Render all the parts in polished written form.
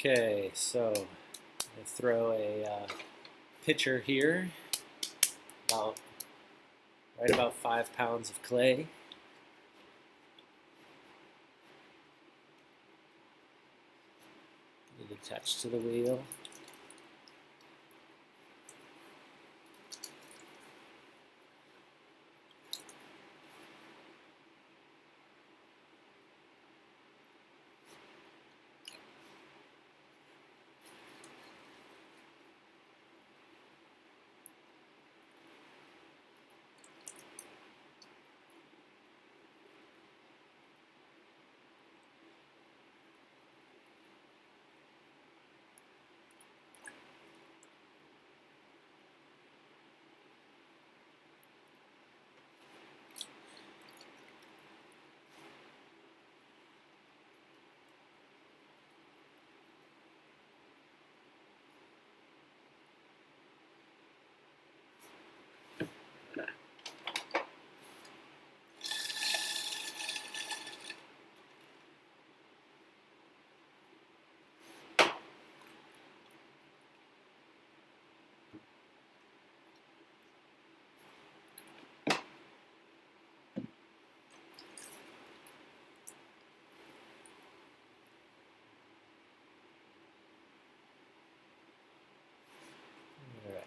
Okay, so I'm gonna throw a pitcher here, about right about 5 pounds of clay. Get it attached to the wheel. All right.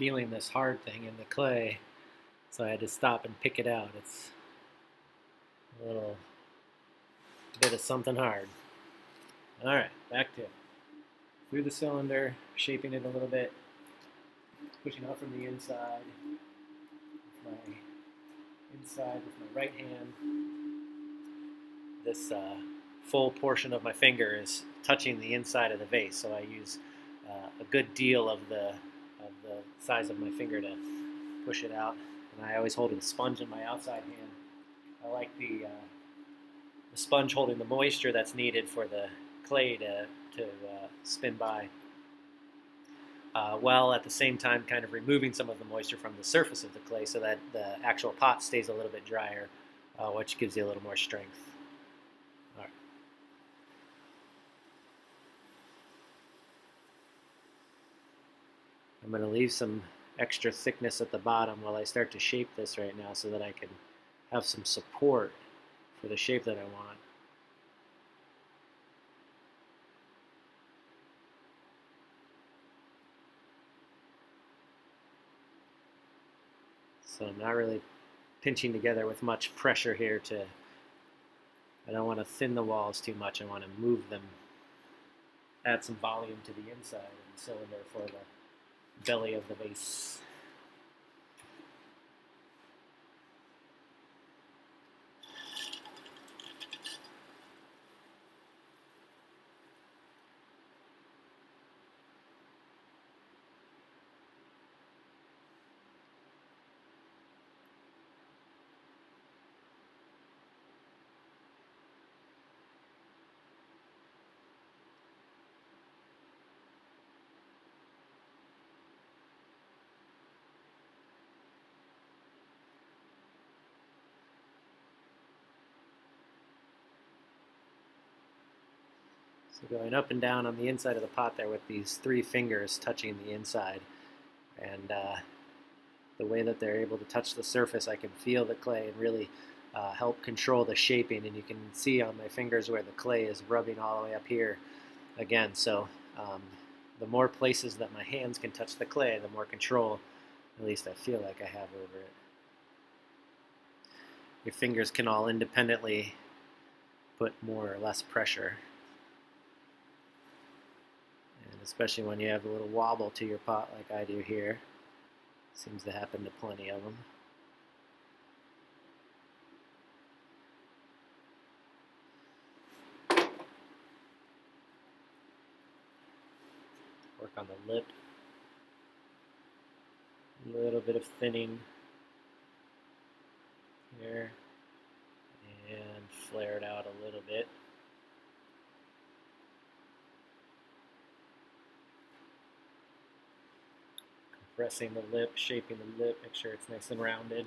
feeling this hard thing in the clay, so I had to stop and pick it out. It's a little bit of something hard. All right, back to it. Through the cylinder, shaping it a little bit, pushing out from the inside with my right hand. This full portion of my finger is touching the inside of the vase, so I use a good deal of the size of my finger to push it out. And I always hold a sponge in my outside hand. I like the sponge holding the moisture that's needed for the clay to spin by, while at the same time kind of removing some of the moisture from the surface of the clay so that the actual pot stays a little bit drier, which gives you a little more strength. All right. I'm going to leave some extra thickness at the bottom while I start to shape this right now so that I can have some support for the shape that I want. So I'm not really pinching together with much pressure here I don't want to thin the walls too much. I want to move them, add some volume to the inside of the cylinder for the belly of the vase. So going up and down on the inside of the pot there with these 3 fingers touching the inside. And the way that they're able to touch the surface, I can feel the clay and really help control the shaping. And you can see on my fingers where the clay is rubbing all the way up here again. So the more places that my hands can touch the clay, the more control, at least I feel like I have over it. Your fingers can all independently put more or less pressure. And especially when you have a little wobble to your pot like I do here. Seems to happen to plenty of them. Work on the lip. A little bit of thinning here. And flare it out a little bit. Compressing the lip, shaping the lip, make sure it's nice and rounded.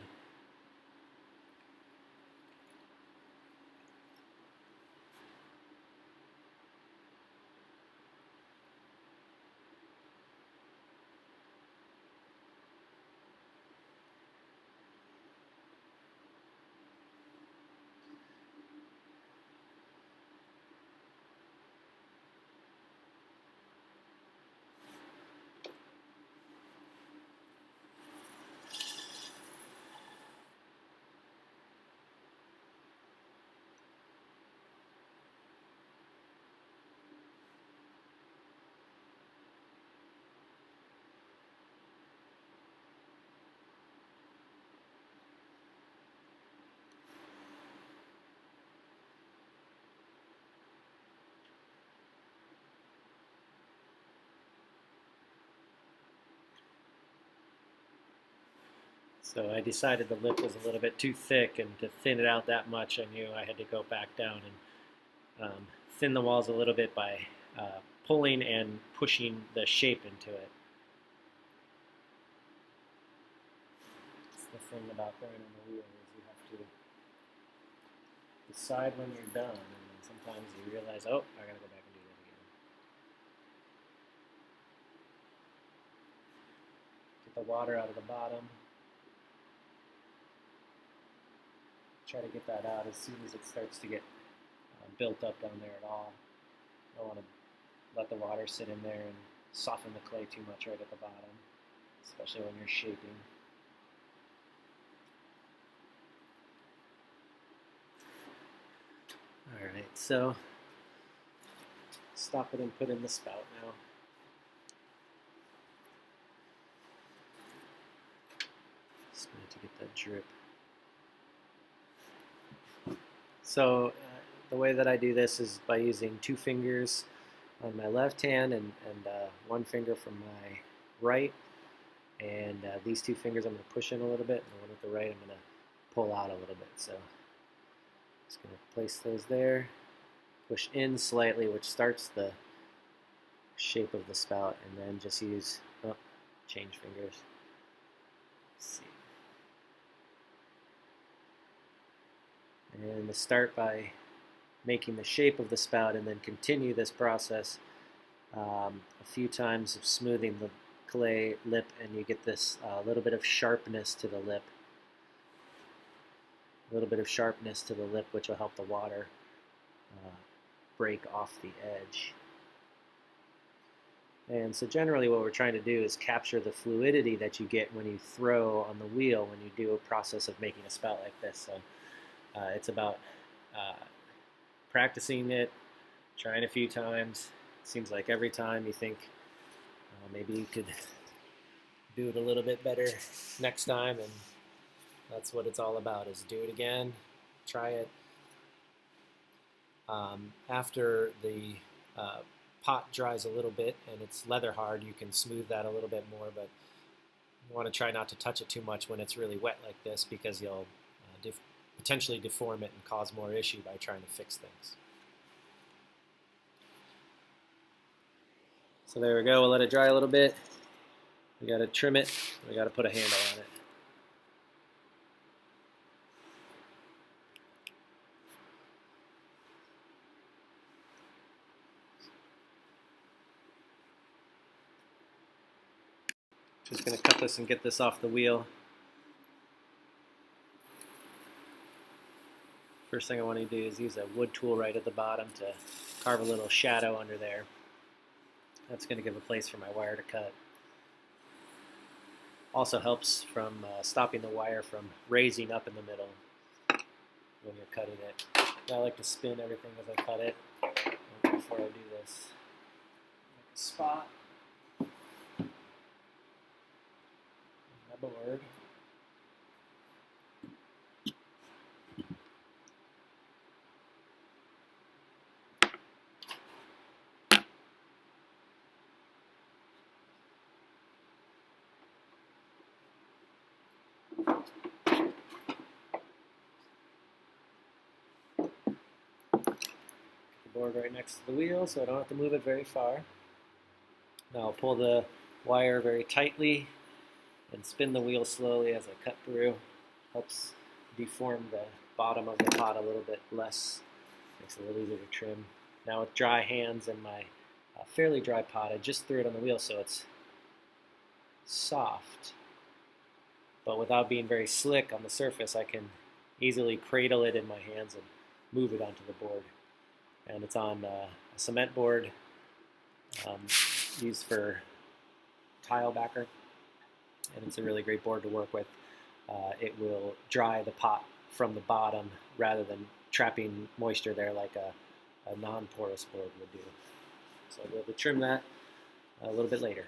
So I decided the lip was a little bit too thick, and to thin it out that much, I knew I had to go back down and thin the walls a little bit by pulling and pushing the shape into it. That's the thing about going on the wheel is you have to decide when you're done, and then sometimes you realize, oh, I gotta go back and do that again. Get the water out of the bottom. Try to get that out as soon as it starts to get built up down there at all. I don't want to let the water sit in there and soften the clay too much right at the bottom. especially when you're shaping. Alright, so stop it and put in the spout now. Just need to get that drip. So the way that I do this is by using 2 fingers on my left hand and one finger from my right. And these 2 fingers I'm going to push in a little bit, and the one with the right I'm going to pull out a little bit. So just going to place those there, push in slightly, which starts the shape of the spout, and then just use, change fingers. Let's see. And to start by making the shape of the spout and then continue this process a few times of smoothing the clay lip, and you get this little bit of sharpness to the lip. A little bit of sharpness to the lip, which will help the water break off the edge. And so generally what we're trying to do is capture the fluidity that you get when you throw on the wheel when you do a process of making a spout like this. So it's about practicing it, trying a few times. It seems like every time you think maybe you could do it a little bit better next time, and that's what it's all about, is do it again, try it. After the pot dries a little bit and it's leather hard, you can smooth that a little bit more, but you want to try not to touch it too much when it's really wet like this, because you'll potentially deform it and cause more issue by trying to fix things. So there we go, we'll let it dry a little bit. We got to trim it, we got to put a handle on it. Just going to cut this and get this off the wheel. First thing I want to do is use a wood tool right at the bottom to carve a little shadow under there. That's going to give a place for my wire to cut. Also helps from stopping the wire from raising up in the middle when you're cutting it. I like to spin everything as I cut it before I do this. Make a spot. My board. Board right next to the wheel, so I don't have to move it very far. Now I'll pull the wire very tightly and spin the wheel slowly as I cut through. Helps deform the bottom of the pot a little bit less. Makes it a little easier to trim. Now with dry hands and my fairly dry pot, I just threw it on the wheel so it's soft, but without being very slick on the surface. I can easily cradle it in my hands and move it onto the board. And it's on a cement board used for tile backer, and it's a really great board to work with. It will dry the pot from the bottom rather than trapping moisture there like a non-porous board would do. So I'll be able to trim that a little bit later.